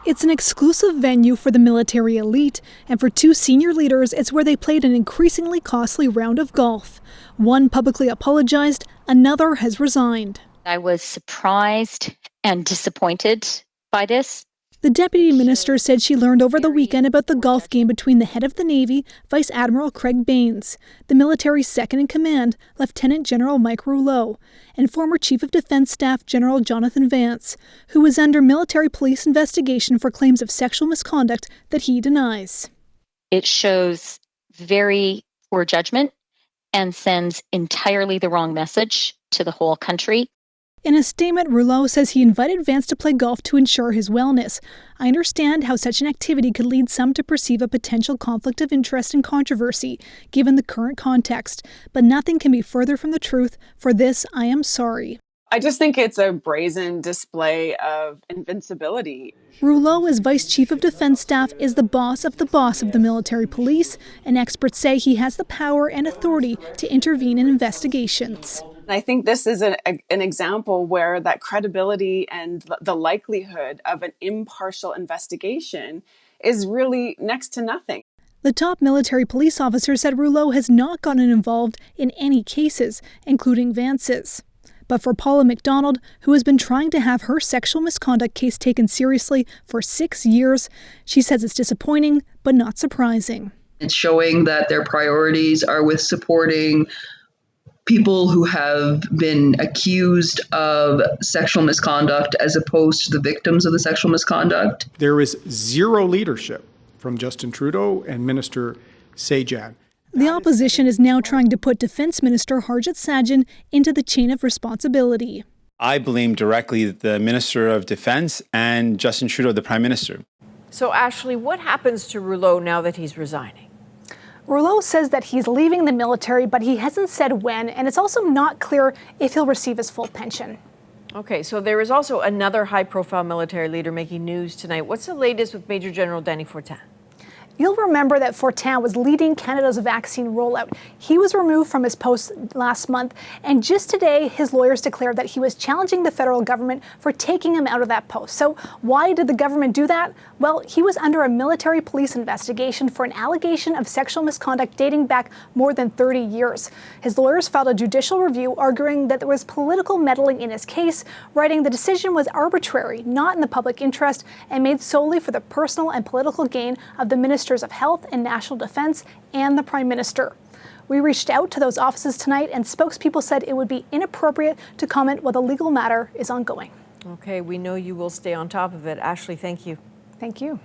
It's an exclusive venue for the military elite, and for two senior leaders, it's where they played an increasingly costly round of golf. One publicly apologized, another has resigned. I was surprised and disappointed by this. The deputy minister said she learned over the weekend about the golf game between the head of the Navy, Vice Admiral Craig Baines, the military's second-in-command, Lieutenant General Mike Rouleau, and former Chief of Defense Staff General Jonathan Vance, who is under military police investigation for claims of sexual misconduct that he denies. It shows very poor judgment and sends entirely the wrong message to the whole country. In a statement, Rouleau says he invited Vance to play golf to ensure his wellness. I understand how such an activity could lead some to perceive a potential conflict of interest and controversy, given the current context, but nothing can be further from the truth. For this, I am sorry. I just think it's a brazen display of invincibility. Rouleau, as Vice Chief of Defense Staff, is the boss of the military police, and experts say he has the power and authority to intervene in investigations. I think this is an example where that credibility and the likelihood of an impartial investigation is really next to nothing. The top military police officer said Rouleau has not gotten involved in any cases, including Vance's. But for Paula McDonald, who has been trying to have her sexual misconduct case taken seriously for 6 years, she says it's disappointing, but not surprising. It's showing that their priorities are with supporting people who have been accused of sexual misconduct as opposed to the victims of the sexual misconduct. There is zero leadership from Justin Trudeau and Minister Sajjan. The opposition is now trying to put Defence Minister Harjit Sajjan into the chain of responsibility. I blame directly the Minister of Defence and Justin Trudeau, the Prime Minister. So, Ashley, what happens to Rouleau now that he's resigning? Rouleau says that he's leaving the military, but he hasn't said when, and it's also not clear if he'll receive his full pension. Okay, so there is also another high-profile military leader making news tonight. What's the latest with Major General Danny Fortin? You'll remember that Fortin was leading Canada's vaccine rollout. He was removed from his post last month, and just today, his lawyers declared that he was challenging the federal government for taking him out of that post. So why did the government do that? Well, he was under a military police investigation for an allegation of sexual misconduct dating back more than 30 years. His lawyers filed a judicial review arguing that there was political meddling in his case, writing the decision was arbitrary, not in the public interest, and made solely for the personal and political gain of the Ministers of Health and National Defense and the Prime Minister. We reached out to those offices tonight, and spokespeople said it would be inappropriate to comment while the legal matter is ongoing. Okay, we know you will stay on top of it. Ashley, thank you. Thank you.